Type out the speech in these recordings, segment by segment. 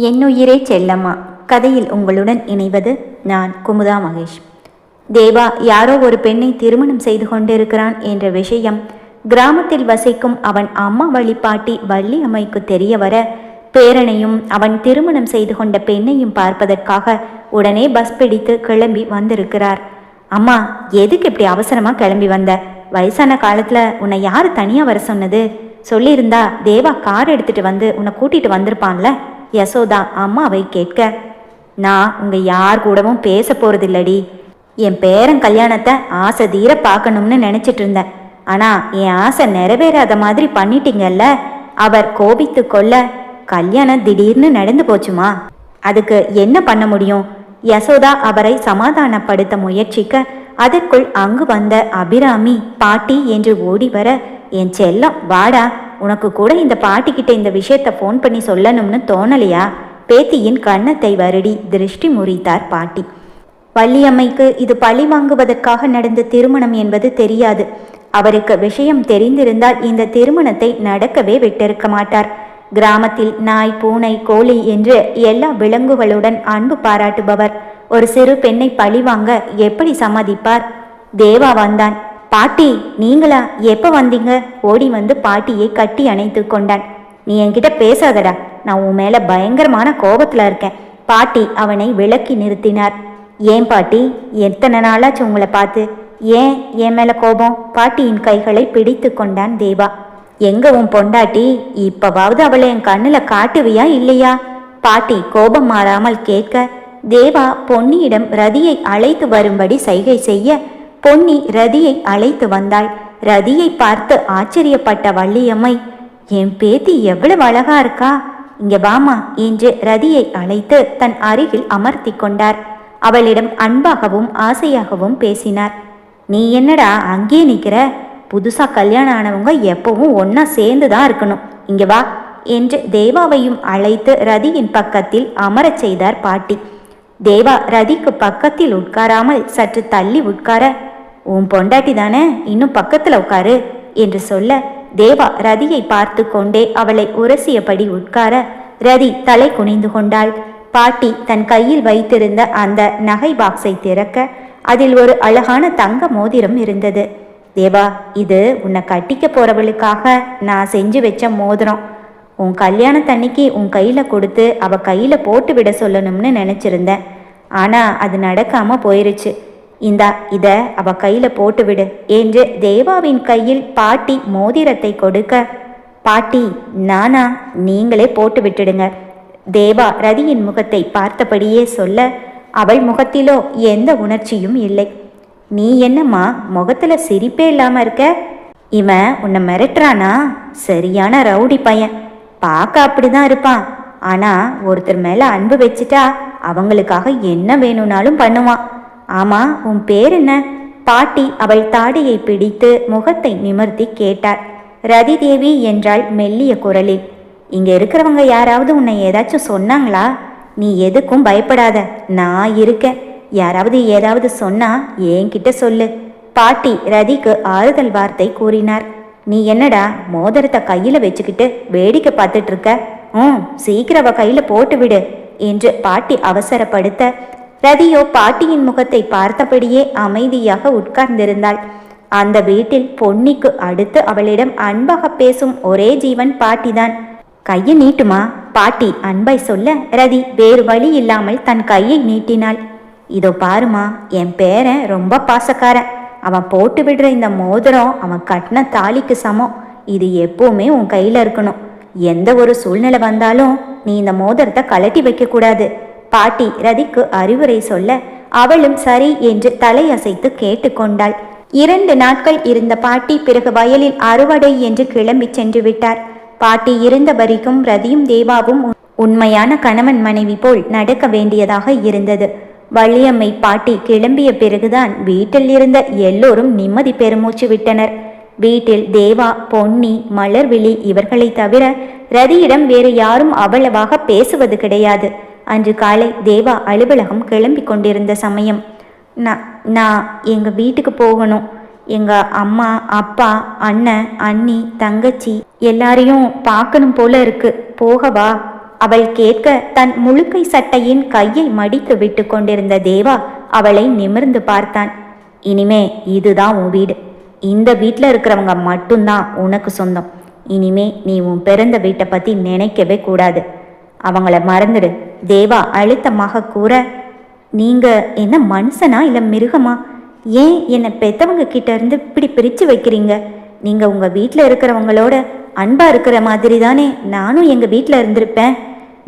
என்னுயிரே செல்லம்மா கதையில் உங்களுடன் இணைவது நான் குமுதா மகேஷ். தேவா யாரோ ஒரு பெண்ணை திருமணம் செய்து கொண்டிருக்கிறான் என்ற விஷயம் கிராமத்தில் வசிக்கும் அவன் அம்மா வழிபாட்டி வள்ளி அம்மைக்கு தெரிய வர, பேரனையும் அவன் திருமணம் செய்து கொண்ட பெண்ணையும் பார்ப்பதற்காக உடனே பஸ் பிடித்து கிளம்பி வந்திருக்கிறார். அம்மா, எதுக்கு இப்படி அவசரமா கிளம்பி வந்த? வயசான காலத்துல உன்னை யாரு தனியா வர சொன்னது? சொல்லியிருந்தா தேவா கார் எடுத்துட்டு வந்து உன்னை கூட்டிட்டு வந்திருப்பான்ல. யசோதா அம்மாவை கேட்க, நான் உங்க யார் கூடவும் பேச போறதில்லடி. என் பேரன் கல்யாணத்தை ஆசை தீர பார்க்கணும்னு நினைச்சிட்டு இருந்தேன். ஆனா என் ஆசை நிறைவேறாத மாதிரி பண்ணிட்டீங்கல்ல. அவர் கோபித்து கொள்ள, கல்யாணம் திடீர்னு நடந்து போச்சுமா, அதுக்கு என்ன பண்ண முடியும்? யசோதா அவரை சமாதானப்படுத்த முயற்சிக்க, அதற்குள் அங்கு வந்த அபிராமி பாட்டி என்று ஓடி வர, என் செல்லம் வாடா, உனக்கு கூட இந்த பாட்டிக்கிட்ட இந்த விஷயத்த ஃபோன் பண்ணி சொல்லணும்னு தோணலையா? பேத்தியின் கன்னத்தை வருடி திருஷ்டி முறித்தார் பாட்டி. வள்ளியம்மைக்கு இது பழி வாங்குவதற்காக நடந்த திருமணம் என்பது தெரியாது. அவருக்கு விஷயம் தெரிந்திருந்தால் இந்த திருமணத்தை நடக்கவே விட்டிருக்க மாட்டார். கிராமத்தில் நாய், பூனை, கோழி என்று எல்லா விலங்குகளுடன் அன்பு பாராட்டுபவர் ஒரு சிறு பெண்ணை பழி வாங்க எப்படி சம்மதிப்பார்? தேவா வந்தான். பாட்டி, நீங்களா? எப்ப வந்தீங்க? ஓடி வந்து பாட்டியை கட்டி அணைத்து கொண்டான். நீ என்கிட்ட பேசாதடா, நான் உன் மேல பயங்கரமான கோபத்துல இருக்கேன். பாட்டி அவனை விலக்கி நிறுத்தினார். ஏன் பாட்டி, எத்தனை நாளாச்சு உங்களை பார்த்து? ஏன் என் மேல கோபம்? பாட்டியின் கைகளை பிடித்து கொண்டான் தேவா. எங்க உன் பொண்டாட்டி? இப்பவாவது அவளை என் கண்ணுல காட்டுவியா இல்லையா? பாட்டி கோபம் மாறாமல் கேட்க, தேவா பொன்னியிடம் ரதியை அழைத்து வரும்படி சைகை செய்ய, பொன்னி ரதியை அழைத்து வந்தாள். ரதியை பார்த்து ஆச்சரியப்பட்ட வள்ளியம்மை, என் பேத்தி எவ்வளவு அழகா இருக்கா, இங்க வாமா என்று ரதியை அழைத்து தன் அருகில் அமர்த்தி கொண்டார். அவளிடம் அன்பாகவும் ஆசையாகவும் பேசினார். நீ என்னடா அங்கே நிற்கிற? புதுசா கல்யாணம் ஆனவங்க எப்பவும் ஒன்னா சேர்ந்துதான் இருக்கணும், இங்க வா என்று தேவாவையும் அழைத்து ரதியின் பக்கத்தில் அமரச் செய்தார் பாட்டி. தேவா ரதிக்கு பக்கத்தில் உட்காராமல் சற்று தள்ளி உட்கார, உன் பொண்டாட்டி தானே, இன்னும் பக்கத்துல உட்காரு என்று சொல்ல, தேவா ரதியை பார்த்து கொண்டே அவளை உரசியபடி உட்கார, ரதி தலை குனிந்து கொண்டாள். பாட்டி தன் கையில் வைத்திருந்த அந்த நகை பாக்ஸை திறக்க, அதில் ஒரு அழகான தங்க மோதிரம் இருந்தது. தேவா, இது உன்னை கட்டிக்க போறவளுக்காக நான் செஞ்சு வச்ச மோதிரம். உன் கல்யாணத்தன்னைக்கு உன் கையில கொடுத்து அவ கையில போட்டு விட சொல்லணும்னு நினைச்சிருந்தேன். ஆனா அது நடக்காம போயிருச்சு. இந்தா, இத அவ கையில போட்டு விடு என்று தேவாவின் கையில் பாட்டி மோதிரத்தை கொடுக்க, பாட்டி, நானா? நீங்களே போட்டு விட்டுடுங்க. தேவா ரதியின் முகத்தை பார்த்தபடியே சொல்ல, அவள் முகத்திலோ எந்த உணர்ச்சியும் இல்லை. நீ என்னம்மா முகத்துல சிரிப்பே இல்லாம இருக்க? இவன் உன்னை மிரட்டுறானா? சரியான ரவுடி பையன். பார்க்க அப்படிதான் இருப்பான். ஆனா ஒருத்தர் மேல அன்பு வச்சுட்டா அவங்களுக்காக என்ன வேணும்னாலும் பண்ணுவான். ஆமா, உன் பேர் என்ன? பாட்டி அவள் தாடியை பிடித்து முகத்தை நிமிர்த்தி கேட்டார். ரதி தேவி என்றாள் மெல்லிய குரலில். இங்க இருக்கிறவங்க யாராவது உன்னை ஏதாச்சும் சொன்னாங்களா? நீ எதுக்கும் பயப்படாத, நான் இருக்கேன். யாராவது ஏதாவது சொன்னா என்கிட்ட சொல்லு. பாட்டி ரதிக்கு ஆறுதல் வார்த்தை கூறினார். நீ என்னடா மோதிரத்தை கையில வச்சுக்கிட்டு வேடிக்கை பார்த்துட்டு இருக்க? சீக்கிரம் அவ கையில போட்டு விடு என்று பாட்டி அவசரப்படுத்த, ரதியோ பாட்டியின் முகத்தை பார்த்தபடியே அமைதியாக உட்கார்ந்திருந்தாள். அந்த வீட்டில் பொன்னிக்கு அடுத்து அவளிடம் அன்பாக பேசும் ஒரே ஜீவன் பாட்டிதான். கையை நீட்டுமா, பாட்டி அன்பாய் சொல்ல, ரதி வேறு வழி இல்லாமல் தன் கையை நீட்டினாள். இதோ பாருமா, என் பேரன் ரொம்ப பாசக்காரன். அவன் போட்டு விடுற இந்த மோதிரம் அவன் கட்டின தாலிக்கு சமம். இது எப்பவுமே உன் கையில இருக்கணும். எந்த ஒரு சூழ்நிலை வந்தாலும் நீ இந்த மோதிரத்தை கலட்டி வைக்க கூடாது. பாட்டி ரதிக்கு அறிவுரை சொல்ல, அவளும் சரி என்று தலையசைத்து கேட்டுக்கொண்டாள். 2 நாட்கள் இருந்த பாட்டி பிறகு வயலில் அறுவடை என்று கிளம்பி சென்று விட்டார். பாட்டி இருந்த வரைக்கும் ரதியும் தேவாவும் உண்மையான கணவன் மனைவி போல் நடக்க வேண்டியதாக இருந்தது. வள்ளியம்மை பாட்டி கிளம்பிய பிறகுதான் வீட்டில் இருந்த எல்லோரும் நிம்மதி பெருமூச்சு விட்டனர். வீட்டில் தேவா, பொன்னி, மலர்விழி இவர்களை தவிர ரதியிடம் வேறு யாரும் அவ்வளவாக பேசுவது கிடையாது. அன்று காலை தேவா அலுவலகம் கிளம்பி கொண்டிருந்த சமயம், நான் எங்க வீட்டுக்கு போகணும். எங்க அம்மா, அப்பா, அண்ணன், அண்ணி, தங்கச்சி எல்லாரையும் பார்க்கணும் போல இருக்கு. போகவா அவள் கேட்க தன் முழுக்கை சட்டையின் கையை மடித்து விட்டு கொண்டிருந்த தேவா அவளை நிமிர்ந்து பார்த்தான். இனிமே இதுதான் உன் வீடு. இந்த வீட்டில் இருக்கிறவங்க மட்டும்தான் உனக்கு சொந்தம். இனிமே நீ உன் பிறந்த வீட்டை பற்றி நினைக்கவே கூடாது. அவங்கள மறந்துடு, தேவா அழுத்தமாக கூற. நீங்க என்ன மனுஷனா இல்லை மிருகமா? ஏன் என்னை பெத்தவங்க கிட்ட இருந்து இப்படி பிரித்து வைக்கிறீங்க? நீங்க உங்க வீட்டில் இருக்கிறவங்களோட அன்பா இருக்கிற மாதிரி தானே நானும் எங்க வீட்டில் இருந்திருப்பேன்.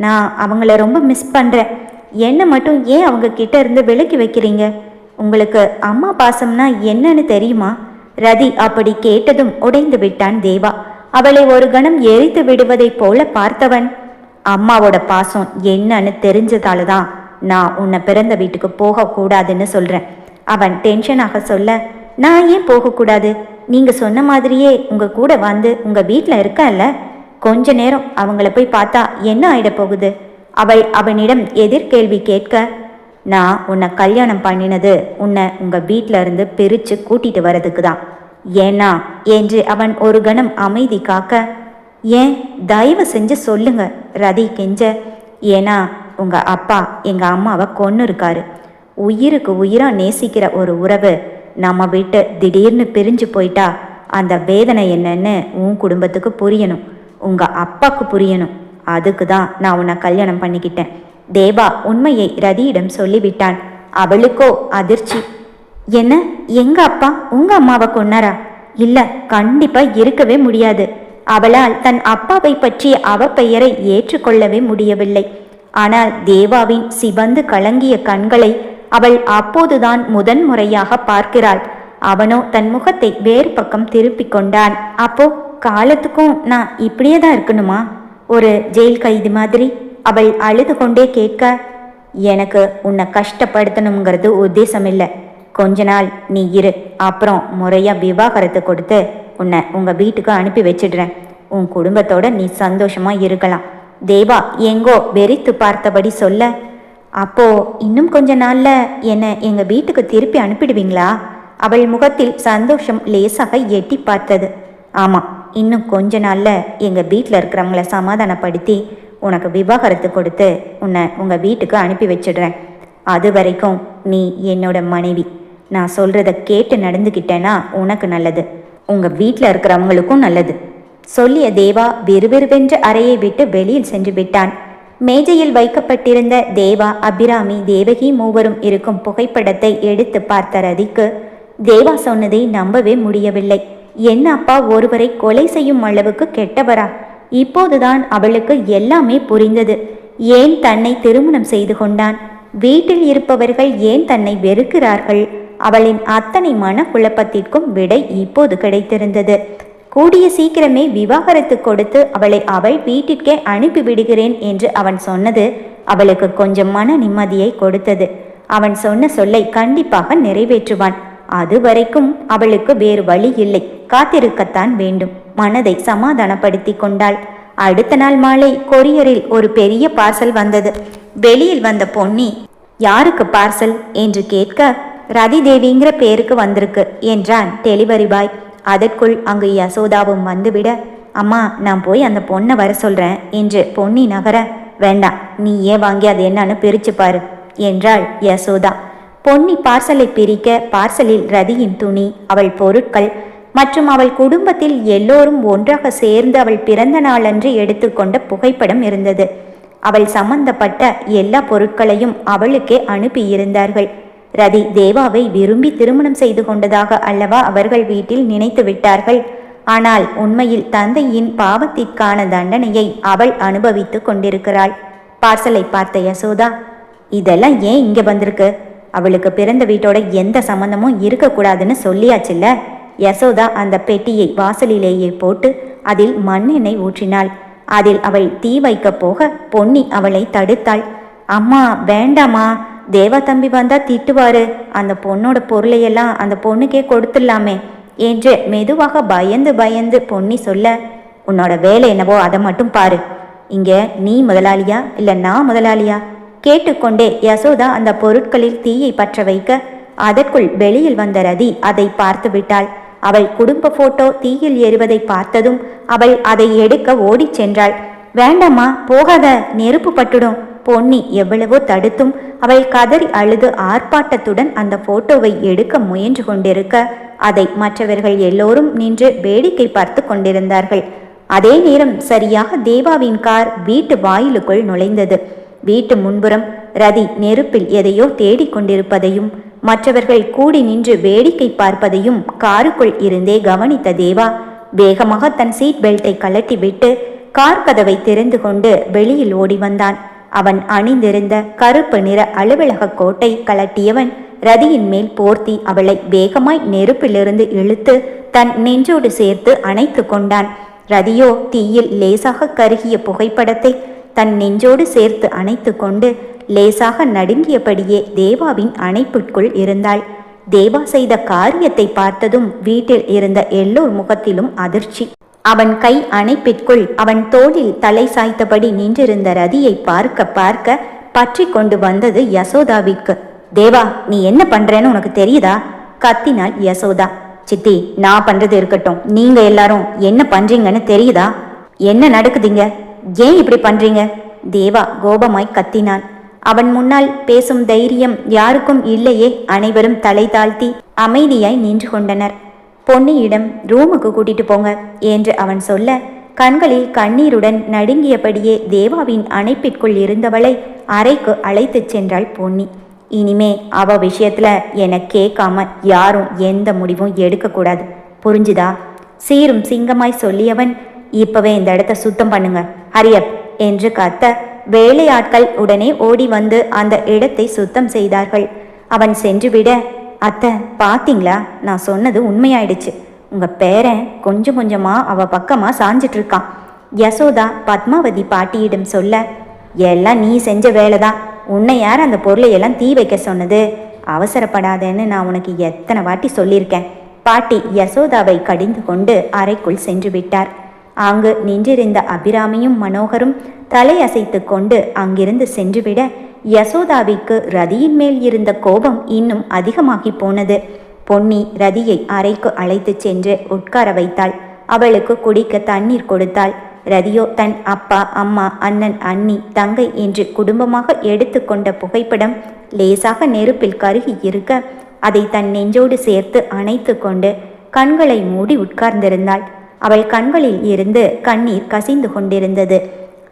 நான் அவங்கள ரொம்ப மிஸ் பண்றேன். என்னை மட்டும் ஏன் அவங்க கிட்ட இருந்து விலக்கி வைக்கிறீங்க? உங்களுக்கு அம்மா பாசம்னா என்னன்னு தெரியுமா? ரதி அப்படி கேட்டதும் உடைந்து விட்டான் தேவா. அவளை ஒரு கணம் எரித்து விடுவதைப் போல பார்த்தவன், அம்மாவோட பாசம் என்னன்னு தெரிஞ்சதால தான் நான் உன்னை பிறந்த வீட்டுக்கு போகக்கூடாதுன்னு சொல்றேன். அவன் டென்ஷனாக சொல்ல, நான் ஏன் போகக்கூடாது? நீங்க சொன்ன மாதிரியே உங்க கூட வந்து உங்க வீட்டில் இருக்கல்ல, கொஞ்ச நேரம் அவங்கள போய் பார்த்தா என்ன ஆயிட போகுது? அவள் அவனிடம் எதிர்கேள்வி கேட்க, நான் உன்னை கல்யாணம் பண்ணினது உன்னை உங்க வீட்டில இருந்து பிரிச்சு கூட்டிட்டு வர்றதுக்கு தான். ஏன்னா என்று அவன் ஒரு கணம் அமைதி காக்க, ஏன் தயவு செஞ்சு சொல்லுங்க ரதி கெஞ்ச. ஏன்னா உங்க அப்பா எங்க அம்மாவை கொன்னு இருக்காரு. உயிருக்கு உயிரா நேசிக்கிற ஒரு உறவு நம்ம விட்டு திடீர்னு பிரிஞ்சு போயிட்டா அந்த வேதனை என்னன்னு உன் குடும்பத்துக்கு புரியணும், உங்க அப்பாவுக்கு புரியணும். அதுக்கு தான் நான் உன்னை கல்யாணம் பண்ணிக்கிட்டேன். தேவா உண்மையை ரதியிடம் சொல்லிவிட்டான். அவளுக்கோ அதிர்ச்சி. என்ன, எங்க அப்பா உங்க அம்மாவை கொன்னாரா? இல்ல, கண்டிப்பா இருக்கவே முடியாது. அவளால் தன் அப்பாவை பற்றிய அவ பெயரை ஏற்றுக்கொள்ளவே முடியவில்லை. ஆனால் தேவாவின் சிவந்து கலங்கிய கண்களை அவள் அப்போதுதான் முதன்முறையாக பார்க்கிறாள். அவனோ தன் முகத்தை வேறு பக்கம் திருப்பிக் கொண்டான். அப்போ காலத்துக்கும் நான் இப்படியே தான் இருக்கணுமா? ஒரு ஜெயில் கைதி மாதிரி? அவள் அழுது கொண்டே கேட்க, எனக்கு உன்னை கஷ்டப்படுத்தணுங்கிறது உத்தேசம் இல்லை. கொஞ்ச நாள் நீ இரு, அப்புறம் முறையா விவாகரத்து கொடுத்து உன்னை உங்க வீட்டுக்கு அனுப்பி வச்சிடுறேன். உன் குடும்பத்தோட நீ சந்தோஷமா இருக்கலாம். தேவா எங்கோ வெறித்து பார்த்தபடி சொல்ல, அப்போ இன்னும் கொஞ்ச நாள்ல என்னை எங்க வீட்டுக்கு திருப்பி அனுப்பிடுவீங்களா? அவள் முகத்தில் சந்தோஷம் லேசாக எட்டி பார்த்தது. ஆமா, இன்னும் கொஞ்ச நாள்ல எங்க வீட்டில் இருக்கிறவங்கள சமாதானப்படுத்தி உனக்கு விவாகரத்து கொடுத்து உன்னை உங்க வீட்டுக்கு அனுப்பி வச்சிடுறேன். அது வரைக்கும் நீ என்னோட மனைவி. நான் சொல்றத கேட்டு நடந்துக்கிட்டேன்னா உனக்கு நல்லது, உங்க வீட்டில் இருக்கிறவங்களுக்கும் நல்லது. சொல்லிய தேவா விறுவிறுவென்று அறையை விட்டு வெளியில் சென்று விட்டான். மேஜையில் வைக்கப்பட்டிருந்த தேவா, அபிராமி, தேவகி மூவரும் இருக்கும் புகைப்படத்தை எடுத்து பார்த்த ரதிக்கு தேவா சொன்னதை நம்பவே முடியவில்லை. என்ன அப்பா ஒருவரை கொலை செய்யும் அளவுக்கு கெட்டவரா? இப்போதுதான் அவளுக்கு எல்லாமே புரிந்தது. ஏன் தன்னை திருமணம் செய்து கொண்டான்? வீட்டில் இருப்பவர்கள் ஏன் தன்னை வெறுக்கிறார்கள்? அவளின் அத்தனை மனக்குழப்பத்திற்கும் விடை இப்போது கிடைத்திருந்தது. கூடிய சீக்கிரமே விவாகரத்து கொடுத்து அவளை அவள் வீட்டிற்கே அனுப்பி விடுகிறேன் என்று அவன் சொன்னது அவளுக்கு கொஞ்சம் மன நிம்மதியை கொடுத்தது. அவன் சொன்ன சொல்லை கண்டிப்பாக நிறைவேற்றுவான். அது வரைக்கும் அவளுக்கு வேறு வழி இல்லை, காத்திருக்கத்தான் வேண்டும். மனதை சமாதானப்படுத்தி கொண்டாள். அடுத்த நாள் மாலை கொரியரில் ஒரு பெரிய பார்சல் வந்தது. வெளியில் வந்த பொன்னி, யாருக்கு பார்சல் என்று கேட்க, ரதி தேவிங்கிற பேருக்கு வந்திருக்கு என்றான் டெலிவரி பாய். அதற்குள் அங்கு யசோதாவும் வந்துவிட, அம்மா நான் போய் அந்த பொண்ணை வர சொல்றேன் என்று பொன்னி நகர, வேண்டாம் நீயே வாங்கி அது என்னன்னு பிரிச்சு பாரு என்றாள் யசோதா. பொன்னி பார்சலை பிரிக்க பார்சலில் ரதியின் துணி, அவள் பொருட்கள் மற்றும் அவள் குடும்பத்தில் எல்லோரும் ஒன்றாக சேர்ந்து அவள் பிறந்த நாளன்று எடுத்துக்கொண்ட புகைப்படம் இருந்தது. அவள் சம்பந்தப்பட்ட எல்லா பொருட்களையும் அவளுக்கே அனுப்பியிருந்தார்கள். ரதி தேவாவை விரும்பி திருமணம் செய்து கொண்டதாக அல்லவா அவர்கள் வீட்டில் நினைத்து விட்டார்கள். ஆனால் உண்மையில் தந்தையின் பாவத்திற்கான தண்டனையை அவள் அனுபவித்து கொண்டிருக்கிறாள். பார்சலை பார்த்த யசோதா, இதெல்லாம் ஏன் இங்க வந்திருக்கு? அவளுக்கு பிறந்த வீட்டோட எந்த சம்பந்தமும் இருக்கக்கூடாதுன்னு சொல்லியாச்சுல்ல. யசோதா அந்த பெட்டியை வாசலிலேயே போட்டு அதில் மண்ணெண்ணெய் ஊற்றினாள். அதில் அவள் தீ வைக்க போக பொன்னி அவளை தடுத்தாள். அம்மா வேண்டாமா, தேவா தம்பி வந்தா திட்டுவாரு, அந்த பொண்ணோட பொருளையெல்லாம் அந்த பொண்ணுக்கே கொடுத்துடலாமே என்று மெதுவாக பயந்து பயந்து பொன்னி சொல்ல, உன்னோட வேலை என்னவோ அதை மட்டும் பாரு. இங்க நீ முதலாளியா இல்ல நான் முதலாளியா? கேட்டுக்கொண்டே யசோதா அந்த பொருட்களில் தீயை பற்ற வைக்க அதற்குள் வெளியில் வந்த ரதி அதை பார்த்து விட்டாள். அவள் குடும்ப போட்டோ தீயில் எறிவதை பார்த்ததும் அவள் அதை எடுக்க ஓடிச் சென்றாள். வேண்டாம்மா போகாத, நெருப்பு பட்டுடும். பொன்னி எவ்வளவோ தடுத்தும் அவள் கதறி அழுது ஆர்ப்பாட்டத்துடன் அந்த போட்டோவை எடுக்க முயன்று கொண்டிருக்க அதை மற்றவர்கள் எல்லோரும் நின்று வேடிக்கை பார்த்து கொண்டிருந்தார்கள். அதே நேரம் சரியாக தேவாவின் கார் வீட்டு வாயிலுக்குள் நுழைந்தது. வீட்டு முன்புறம் ரதி நெருப்பில் எதையோ தேடிக்கொண்டிருப்பதையும் மற்றவர்கள் கூடி நின்று வேடிக்கை பார்ப்பதையும் காருக்குள் இருந்தே கவனித்த தேவா வேகமாக தன் சீட் பெல்ட்டை கழட்டி விட்டு கார் கதவை திறந்து கொண்டு வெளியில் ஓடி வந்தான். அவன் அணிந்திருந்த கருப்பு நிற அலுவலக கோட்டை கலட்டியவன் ரதியின் மேல் போர்த்தி அவளை வேகமாய் நெருப்பிலிருந்து இழுத்து தன் நெஞ்சோடு சேர்த்து அணைத்து கொண்டான். ரதியோ தீயில் லேசாக கருகிய புகைப்படத்தை தன் நெஞ்சோடு சேர்த்து அணைத்து கொண்டு லேசாக நடுங்கியபடியே தேவாவின் அணைப்புக்குள் இருந்தாள். தேவா செய்த காரியத்தை பார்த்ததும் வீட்டில் இருந்த எல்லோர் முகத்திலும் அதிர்ச்சி. அவன் கை அணைப்பிற்குள் அவன் தோளில் தலை சாய்த்தபடி நின்றிருந்த ரதியை பார்க்க பார்க்க பற்றி கொண்டு வந்தது யசோதாவிற்கு. தேவா, நீ என்ன பண்றேன்னு உனக்கு தெரியுதா? கத்தினாள் யசோதா. சித்தி, நான் பண்றது இருக்கட்டும், நீங்க எல்லாரும் என்ன பண்றீங்கன்னு தெரியுதா? என்ன நடக்குதுங்க? ஏன் இப்படி பண்றீங்க? தேவா கோபமாய் கத்தினான். அவன் முன்னால் பேசும் தைரியம் யாருக்கும் இல்லையே. அனைவரும் தலை தாழ்த்தி அமைதியாய் நின்று கொண்டனர். பொன்னியிடம் ரூமுக்கு கூட்டிட்டு போங்க என்று அவன் சொல்ல கண்களில் கண்ணீருடன் நடுங்கியபடியே தேவாவின் அணைப்பிற்குள் இருந்தவளை அறைக்கு அழைத்துச் சென்றாள் பொன்னி. இனிமே அவ விஷயத்துல என கேட்காம யாரும் எந்த முடிவும் எடுக்கக்கூடாது, புரிஞ்சுதா? சீரும் சிங்கமாய் சொல்லியவன், இப்பவே இந்த இடத்த சுத்தம் பண்ணுங்க, ஹரியப் என்று கத்த வேலையாட்கள் உடனே ஓடி வந்து அந்த இடத்தை சுத்தம் செய்தார்கள். அவன் சென்றுவிட, அத்தை பாத்தீங்களா, நான் சொன்னது உண்மையாயிடுச்சு. உங்க பேரன் கொஞ்சம் கொஞ்சமா அவ பக்கமா சாஞ்சிட்டு இருக்கான். யசோதா பத்மாவதி பாட்டியிடம் சொல்ல, எல்லாம் நீ செஞ்ச வேலைதான். உன்னை யார் அந்த பொருளை எல்லாம் தீ வைக்க சொன்னது? அவசரப்படாதேன்னு நான் உனக்கு எத்தனை வாட்டி சொல்லியிருக்கேன். பாட்டி யசோதாவை கடிந்து கொண்டு அறைக்குள் சென்று விட்டார். அங்கு நின்றிருந்த அபிராமியும் மனோகரும் தலையசைத்து கொண்டு அங்கிருந்து சென்றுவிட யசோதாவிற்கு ரதியின் மேல் இருந்த கோபம் இன்னும் அதிகமாகி போனது. பொன்னி ரதியை அறைக்கு அழைத்து சென்று உட்கார வைத்தாள். அவளுக்கு குடிக்க தண்ணீர் கொடுத்தாள். ரதியோ தன் அப்பா, அம்மா, அண்ணன், அண்ணி, தங்கை என்று குடும்பமாக எடுத்துக்கொண்ட புகைப்படம் லேசாக நெருப்பில் கருகி இருக்க அதை தன் நெஞ்சோடு சேர்த்து அணைத்து கொண்டு கண்களை மூடி உட்கார்ந்திருந்தாள். அவள் கண்களில் இருந்து கண்ணீர் கசிந்து கொண்டிருந்தது.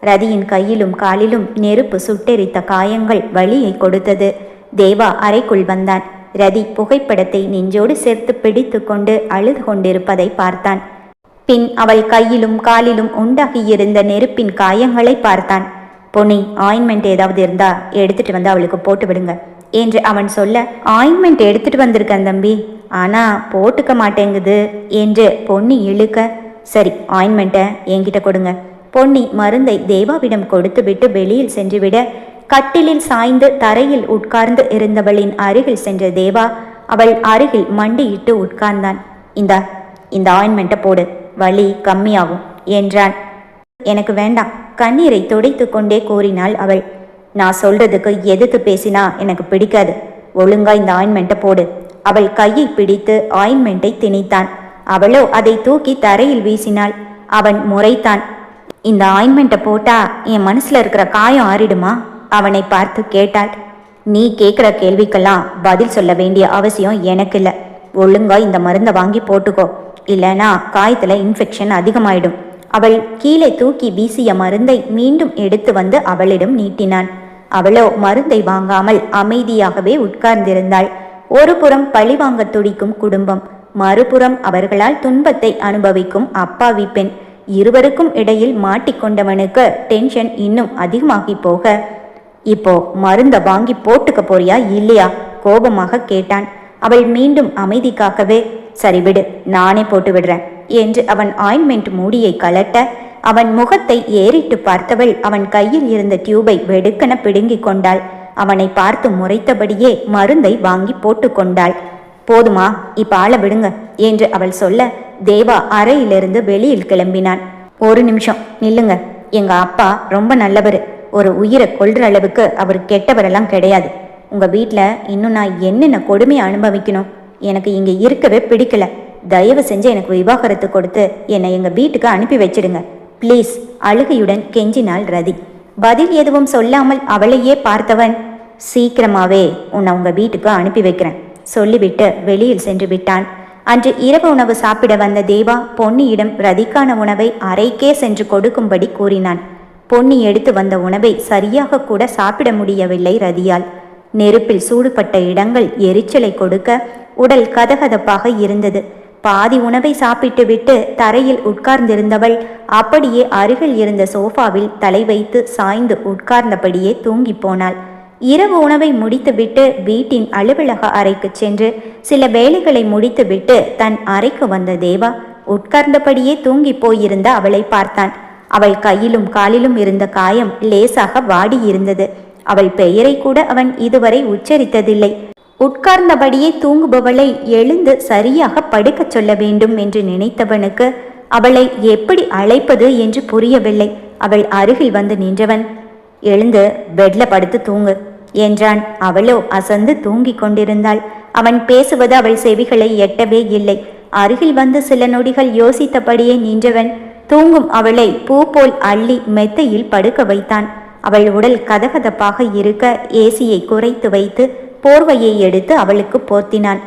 ரதியின் கையிலும் காலிலும் நெருப்பு சுட்டெரித்த காயங்கள் வலியை கொடுத்தது. தேவா அறைக்குள் வந்தான். ரதி புகைப்படத்தை நெஞ்சோடு சேர்த்து பிடித்து கொண்டு அழுது கொண்டிருப்பதை பார்த்தான். பின் அவள் கையிலும் காலிலும் உண்டாகியிருந்த நெருப்பின் காயங்களை பார்த்தான். பொன்னி, ஆயின்மெண்ட் ஏதாவது இருந்தா எடுத்துட்டு வந்து அவளுக்கு போட்டு விடுங்க என்று அவன் சொல்ல, ஆயின்மெண்ட் எடுத்துட்டு வந்திருக்கேன் தம்பி, ஆனா போட்டுக்க மாட்டேங்குது என்று பொன்னி இழுக்க, சரி ஆயின்மெண்ட்டை என்கிட்ட கொடுங்க. பொன்னி மருந்தை தேவாவிடம் கொடுத்துவிட்டு வெளியில் சென்றுவிட கட்டிலில் சாய்ந்து தரையில் உட்கார்ந்து இருந்தவளின் அருகில் சென்ற தேவா அவள் அருகில் மண்டியிட்டு உட்கார்ந்தான். இந்த ஆயின்மெண்ட்டை போடு, வலி கம்மியாகும் என்றான். எனக்கு வேண்டாம், கண்ணீரை துடைத்து கொண்டே கூறினாள் அவள். நான் சொல்றதுக்கு எதிர்த்து பேசினா எனக்கு பிடிக்காது, ஒழுங்கா இந்த ஆயின்மெண்ட்டை போடு. அவள் கையை பிடித்து ஆயின்மெண்ட்டை திணித்தான். அவளோ அதை தூக்கி தரையில் வீசினாள். அவன் முறைத்தான். இந்த ஆயின்மெண்ட்டை போட்டா என் மனசுல இருக்கிற காயம் ஆறிடுமா? அவனை பார்த்து கேட்டாள். நீ கேட்குற கேள்விக்கெல்லாம் பதில் சொல்ல வேண்டிய அவசியம் எனக்கு இல்லை. ஒழுங்கா இந்த மருந்தை வாங்கி போட்டுக்கோ, இல்லைனா காயத்துல இன்ஃபெக்ஷன் அதிகமாயிடும். அவள் கீழே தூக்கி வீசிய மருந்தை மீண்டும் எடுத்து வந்து அவளிடம் நீட்டினான். அவளோ மருந்தை வாங்காமல் அமைதியாகவே உட்கார்ந்திருந்தாள். ஒரு புறம் பழிவாங்க துடிக்கும் குடும்பம், மறுபுறம் அவர்களால் துன்பத்தை அனுபவிக்கும் அப்பாவி பெண். இருவருக்கும் இடையில் மாட்டிக்கொண்டவனுக்கு டென்ஷன் இன்னும் அதிகமாகி போக, இப்போ மருந்த வாங்கி போட்டுக்க போறியா இல்லையா கோபமாக கேட்டான். அவள் மீண்டும் அமைதி காக்கவே, சரி விடு, நானே போட்டு விடுறேன் என்று அவன் ஆயின்மெண்ட் மூடியை கலட்ட அவன் முகத்தை ஏறிட்டு பார்த்தவள் அவன் கையில் இருந்த டியூபை வெடுக்கென பிடுங்கிக் கொண்டாள். அவனை பார்த்து முறைத்தபடியே மருந்தை வாங்கி போட்டு கொண்டாள். போதுமா, இப்ப ஆள விடுங்க என்று அவள் சொல்ல தேவா அறையிலிருந்து வெளியில் கிளம்பினான். ஒரு நிமிஷம் நில்லுங்க, எங்க அப்பா ரொம்ப நல்லவர், ஒரு உயிரை கொல்ற அளவுக்கு அவர் கெட்டவரெல்லாம் கிடையாது. உங்க வீட்டில் இன்னும் நான் என்னென்ன கொடுமையை அனுபவிக்கணும்? எனக்கு இங்கே இருக்கவே பிடிக்கல. தயவு செஞ்சு எனக்கு விவாகரத்து கொடுத்து என்னை எங்கள் வீட்டுக்கு அனுப்பி வச்சிடுங்க ப்ளீஸ், அழுகையுடன் கெஞ்சினாள் ரதி. பதில் எதுவும் சொல்லாமல் அவளையே பார்த்தவன், சீக்கிரமாவே உன்னை உங்க வீட்டுக்கு அனுப்பி வைக்கிறேன் சொல்லிவிட்டு வெளியில் சென்று விட்டான். அன்று இரவு உணவு சாப்பிட வந்த தேவா பொன்னியிடம் ரதிக்கான உணவை அறைக்கே சென்று கொடுக்கும்படி கூறினான். பொன்னி எடுத்து வந்த உணவை சரியாக கூட சாப்பிட முடியவில்லை ரதியால். நெருப்பில் சூடுபட்ட இடங்கள் எரிச்சலை கொடுக்க உடல் கதகதப்பாக இருந்தது. பாதி உணவை சாப்பிட்டு விட்டு தரையில் உட்கார்ந்திருந்தவள் அப்படியே அருகில் இருந்த சோஃபாவில் தலை வைத்து சாய்ந்து உட்கார்ந்தபடியே தூங்கி போனாள். இரவு உணவை முடித்துவிட்டு வீட்டின் அலுவலக அறைக்கு சென்று சில வேலைகளை முடித்துவிட்டு தன் அறைக்கு வந்த தேவா உட்கார்ந்தபடியே தூங்கி போயிருந்த அவளை பார்த்தான். அவள் கையிலும் காலிலும் இருந்த காயம் லேசாக வாடியிருந்தது. அவள் பெயரை கூட அவன் இதுவரை உச்சரித்ததில்லை. உட்கார்ந்தபடியே தூங்குபவளை எழுந்து சரியாக படுக்கச் சொல்ல வேண்டும் என்று நினைத்தவனுக்கு அவளை எப்படி அழைப்பது என்று புரியவில்லை. அவள் அருகில் வந்து நின்றவன், எழுந்து பெட்ல படுத்து தூங்கு என்றான். அவளோ அசந்து தூங்கிக் கொண்டிருந்தாள். அவன் பேசுவது அவள் செவிகளை எட்டவே இல்லை. அருகில் வந்து சில நொடிகள் யோசித்தபடியே நின்றவன் தூங்கும் அவளை பூ போல் அள்ளி மெத்தையில் படுக்க வைத்தான். அவள் உடல் கதகதப்பாக இருக்க ஏசியை குறைத்து வைத்து போர்வையை எடுத்து அவளுக்கு போர்த்தினான்.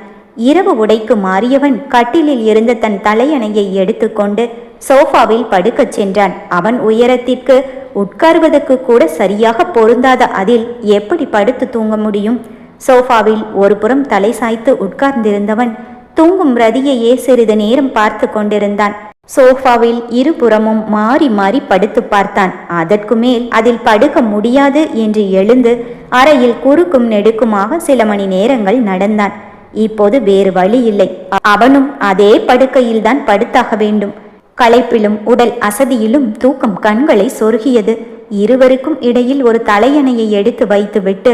இரவு உடைக்கு மாறியவன் கட்டிலில் இருந்த தன் தலையணையை எடுத்துக்கொண்டு சோஃபாவில் படுக்கச் சென்றான். அவன் உயரத்திற்கு உட்கார்வதற்கு கூட சரியாக பொருந்தாத அதில் எப்படி படுத்து தூங்க முடியும்? சோஃபாவில் ஒரு புறம் தலை சாய்த்து உட்கார்ந்திருந்தவன் தூங்கும் ரதியையே சிறிது நேரம் பார்த்து கொண்டிருந்தான். சோஃபாவில் இருபுறமும் மாறி மாறி படுத்து பார்த்தான். அதற்கு மேல் அதில் படுக்க முடியாது என்று எழுந்து அறையில் குறுக்கும் நெடுக்குமாக சில மணி நேரங்கள் நடந்தான். இப்போது வேறு வழி இல்லை. அவனும் அதே படுக்கையில்தான் படுத்தாக வேண்டும். களைப்பிலும் உடல் அசதியிலும் தூக்கம் கண்களை சொருகியது. இருவருக்கும் இடையில் ஒரு தலையணையை எடுத்து வைத்துவிட்டு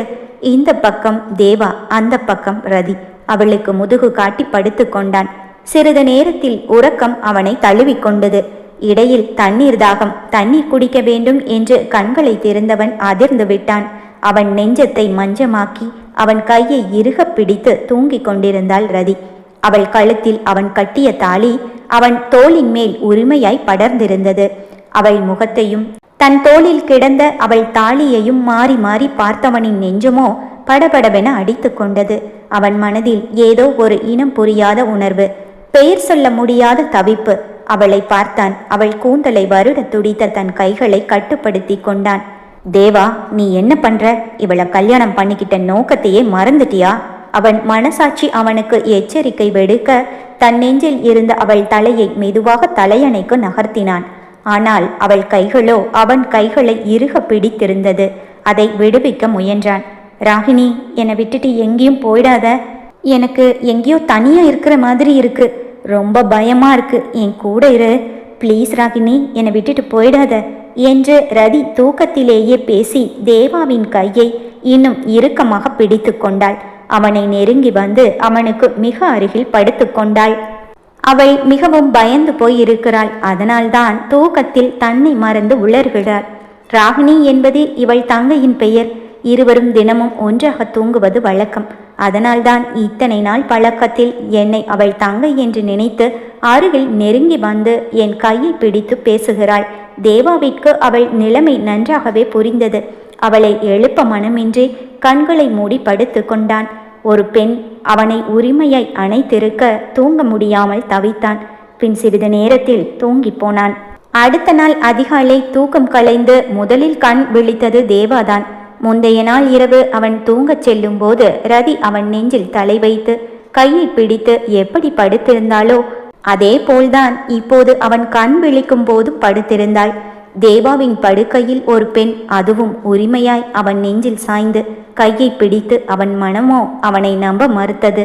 இந்த பக்கம் தேவா, அந்த பக்கம் ரதி. அவளுக்கு முதுகு காட்டி படுத்து கொண்டான். சிறிது நேரத்தில் உறக்கம் அவனை தழுவிக்கொண்டது. இடையில் தண்ணீர் தாகம், தண்ணீர் குடிக்க வேண்டும் என்று கண்களை திறந்தவன் அதிர்ந்து விட்டான். அவன் நெஞ்சத்தை மஞ்சமாக்கி அவன் கையை இறுக பிடித்து தூங்கிக் கொண்டிருந்தாள் ரதி. அவள் கழுத்தில் அவன் கட்டிய தாலி அவன் தோளின் மேல் உரிமையாய் படர்ந்திருந்தது. அவள் முகத்தையும் தன் தோளில் கிடந்த அவள் தாலியையும் மாறி மாறி பார்த்தவனின் நெஞ்சமோ படபடவென அடித்து கொண்டது. அவன் மனதில் ஏதோ ஒரு இனம் புரியாத உணர்வு, பெயர் சொல்ல முடியாத தவிப்பு. அவளை பார்த்தான். அவள் கூந்தலை வருட துடித்த தன் கைகளை கட்டுப்படுத்தி கொண்டான். தேவா, நீ என்ன பண்ற? இவளை கல்யாணம் பண்ணிக்கிட்ட நோக்கத்தையே மறந்துட்டியா? அவன் மனசாட்சி அவனுக்கு எச்சரிக்கை விடுக்க தன் நெஞ்சில் இருந்த அவள் தலையை மெதுவாக தலையணைக்கு நகர்த்தினான். ஆனால் அவள் கைகளோ அவன் கைகளை இறுக பிடித்திருந்தது. அதை விடுவிக்க முயன்றான். ராகினி, என்னை விட்டுட்டு எங்கேயும் போயிடாத. எனக்கு எங்கேயோ தனியா இருக்கிற மாதிரி இருக்கு. ரொம்ப பயமா இருக்கு. என் கூட இரு ப்ளீஸ் ராகினி, என்னை விட்டுட்டு போயிடாத என்று ரதி தூக்கத்திலேயே பேசி தேவாவின் கையை இன்னும் இறுக்கமாக பிடித்து கொண்டாள். அவனை நெருங்கி வந்து அவனுக்கு மிக அருகில் படுத்து கொண்டாள். அவள் மிகவும் பயந்து போய் இருக்கிறாள். அதனால்தான் தூக்கத்தில் தன்னை மறந்து உளறுகிறாள். ராகினி என்பது இவள் தங்கையின் பெயர். இருவரும் தினமும் ஒன்றாக தூங்குவது வழக்கம். அதனால்தான் இத்தனை நாள் பழக்கத்தில் என்னை அவள் தங்கை என்று நினைத்து அருகில் நெருங்கி வந்து என் கையை பிடித்து பேசுகிறாள். தேவாவிற்கு அவள் நிலைமை நன்றாகவே புரிந்தது. அவளை எழுப்ப மனமின்றி கண்களை மூடி படுத்து கொண்டான். ஒரு பெண் அவனை உரிமையாய் அணைத்திருக்க தூங்க முடியாமல் தவித்தான். பின் சிறிது நேரத்தில் தூங்கி போனான். அடுத்த நாள் அதிகாலை தூக்கம் கலைந்து முதலில் கண் விழித்தது தேவாதான். முந்தைய நாள் இரவு அவன் தூங்கச் செல்லும் போது ரதி அவன் நெஞ்சில் தலை வைத்து கையை பிடித்து எப்படி படுத்திருந்தாளோ அதே போல்தான் இப்போது அவன் கண் விழிக்கும் போதும் படுத்திருந்தாள். தேவாவின் படுக்கையில் ஒரு பெண், அதுவும் உரிமையாய் அவன் நெஞ்சில் சாய்ந்து கையை பிடித்து அவன் மனமோ அவனை நம்ப மறுத்தது.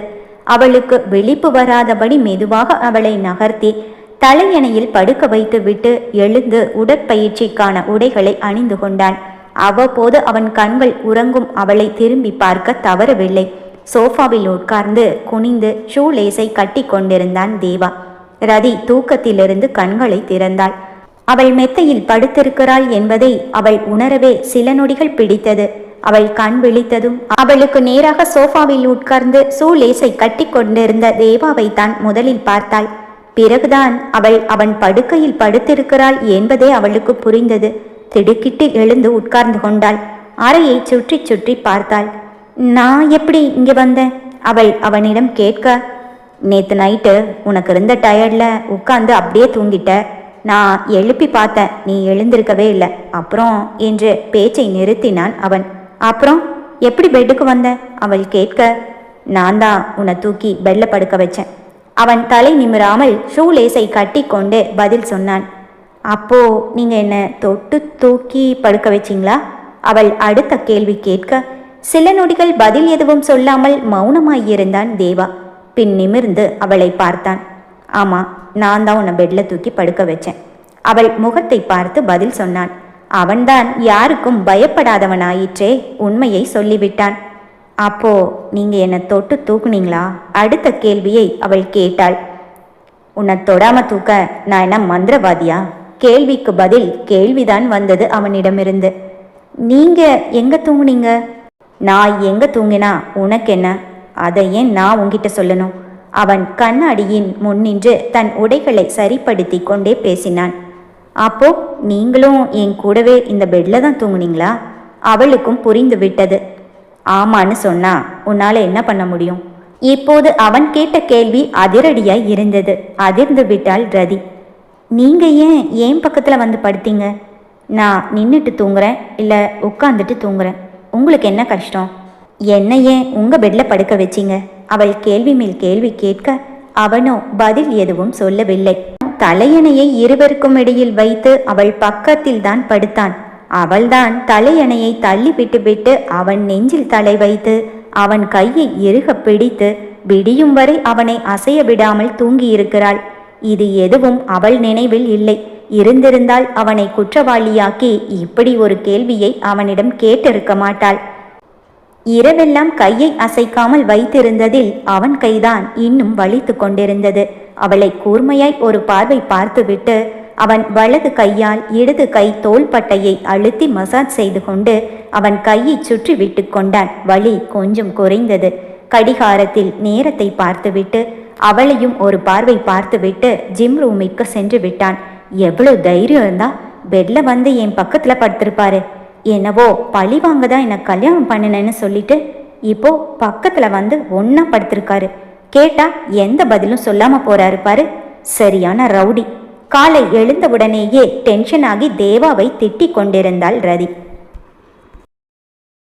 அவளுக்கு விழிப்பு வராதபடி மெதுவாக அவளை நகர்த்தி தலையணையில் படுக்க வைத்து விட்டு எழுந்து உடற்பயிற்சிக்கான உடைகளை அணிந்து கொண்டான். அவ்வப்போது அவன் கண்கள் உறங்கும் அவளை திரும்பி பார்க்க தவறவில்லை. சோஃபாவில் உட்கார்ந்து குனிந்து ஷூ லேஸை கட்டி கொண்டிருந்தான் தேவா. ரதி தூக்கத்திலிருந்து கண்களை திறந்தாள். அவள் மெத்தையில் படுத்திருக்கிறாள் என்பதை அவள் உணரவே சில நொடிகள் பிடித்தது. அவள் கண் விழித்ததும் அவளுக்கு நேராக சோஃபாவில் உட்கார்ந்து ஷூ லேஸை கட்டி கொண்டிருந்த தேவாவை தான் முதலில் பார்த்தாள். பிறகுதான் அவள் அவன் படுக்கையில் படுத்திருக்கிறாள் என்பதே அவளுக்கு புரிந்தது. திடுக்கிட்டு எழுந்து உட்கார்ந்து கொண்டாள். அறையை சுற்றி சுற்றி பார்த்தாள். நான் எப்படி இங்கே வந்தேன்? அவள் அவனிடம் கேட்க, நேற்று நைட்டு உனக்கு இருந்த டயர்டில் உட்கார்ந்து அப்படியே தூங்கிட்ட. நான் எழுப்பி பார்த்தேன், நீ எழுந்திருக்கவே இல்லை. அப்புறம் என்று பேச்சை நிறுத்தினான் அவன். அப்புறம் எப்படி பெட்டுக்கு வந்த? அவள் கேட்க, நான் தான் உன்னை தூக்கி பெட்ல படுக்க வச்சேன். அவன் தலை நிமிராமல் ஷூ லேஸை கட்டி கொண்டு பதில் சொன்னான். அப்போ நீங்க என்ன தொட்டு தூக்கி படுக்க வச்சிங்களா? அவள் அடுத்த கேள்வி கேட்க, சில நொடிகள் பதில் எதுவும் சொல்லாமல் மௌனமாயிருந்தான் தேவா. பின் நிமிர்ந்து அவளை பார்த்தான். ஆமா, நான் தான் உன்னை பெட்ல தூக்கி படுக்க வச்சேன். அவள் முகத்தை பார்த்து பதில் சொன்னான். அவன்தான் யாருக்கும் பயப்படாதவனாயிற்றே, உண்மையை சொல்லிவிட்டான். அப்போ நீங்க என்னை தொட்டு தூக்குனீங்களா? அடுத்த கேள்வியை அவள் கேட்டாள். உன்னை தொடாம தூக்க நான் என்ன மந்திரவாதியா? கேள்விக்கு பதில் கேள்விதான் வந்தது அவனிடமிருந்து. நீங்க எங்க தூங்குனீங்க? நான் எங்க தூங்கினா உனக்கு என்ன? அதை ஏன் நான் உன்கிட்ட சொல்லணும்? அவன் கண்ணாடியின் முன்னின்று தன் உடைகளை சரிப்படுத்தி கொண்டே பேசினான். அப்போ நீங்களும் என் கூடவே இந்த பெட்ல தான் தூங்குனீங்களா? அவளுக்கும் புரிந்து விட்டது. ஆமான்னு சொன்னா உன்னால என்ன பண்ண முடியும்? இப்போது அவன் கேட்ட கேள்வி அதிரடியாய் இருந்தது. அதிர்ந்து விட்டாள் ரதி. நீங்க ஏன் பக்கத்துல வந்து படுத்தீங்க? நான் நின்றுட்டு தூங்குறேன் இல்லை உட்காந்துட்டு தூங்குறேன், உங்களுக்கு என்ன கஷ்டம்? என்ன ஏன் உங்க பெட்ல படுக்க வச்சிங்க? அவள் கேள்வி மேல் கேள்வி கேட்க அவனோ பதில் எதுவும் சொல்லவில்லை. தலையணையை இருவருக்கும் இடையில் வைத்து அவள் பக்கத்தில் தான் படுத்தான். அவள்தான் தலையணையை தள்ளி விட்டு அவன் நெஞ்சில் தலை வைத்து அவன் கையை இறுக பிடித்து விடியும் வரை அவனை அசைய விடாமல் தூங்கியிருக்கிறாள். இது எதுவும் அவள் நினைவில் இல்லை. இருந்திருந்தால் அவனை குற்றவாளியாக்கி இப்படி ஒரு கேள்வியை அவனிடம் கேட்டிருக்க மாட்டாள். இரவெல்லாம் கையை அசைக்காமல் வைத்திருந்ததில் அவன் கைதான் இன்னும் வலித்து கொண்டிருந்தது. அவளை கூர்மையாய் ஒரு பார்வை பார்த்துவிட்டு அவன் வலது கையால் இடது கை தோள்பட்டையை அழுத்தி மசாஜ் செய்து கொண்டு அவன் கையை சுற்றி விட்டு கொண்டான். வலி கொஞ்சம் குறைந்தது. கடிகாரத்தில் நேரத்தை பார்த்துவிட்டு அவளையும் ஒரு பார்வை பார்த்துவிட்டு ஜிம் ரூமிற்கு சென்று விட்டான். எவ்வளவு தைரியம் இருந்தா பெட்ல வந்து என் பக்கத்துல படுத்திருப்பாரு. என்னவோ பழி வாங்க தான் என்னை கல்யாணம் பண்ணினேன்னு சொல்லிட்டு இப்போ பக்கத்துல வந்து ஒன்னா படுத்திருக்காரு. கேட்டா எந்த பதிலும் சொல்லாம போறாரு பாரு, சரியான ரவுடி. காலை எழுந்தவுடனேயே டென்ஷன் ஆகி தேவாவை திட்டி கொண்டிருந்தாள் ரதி.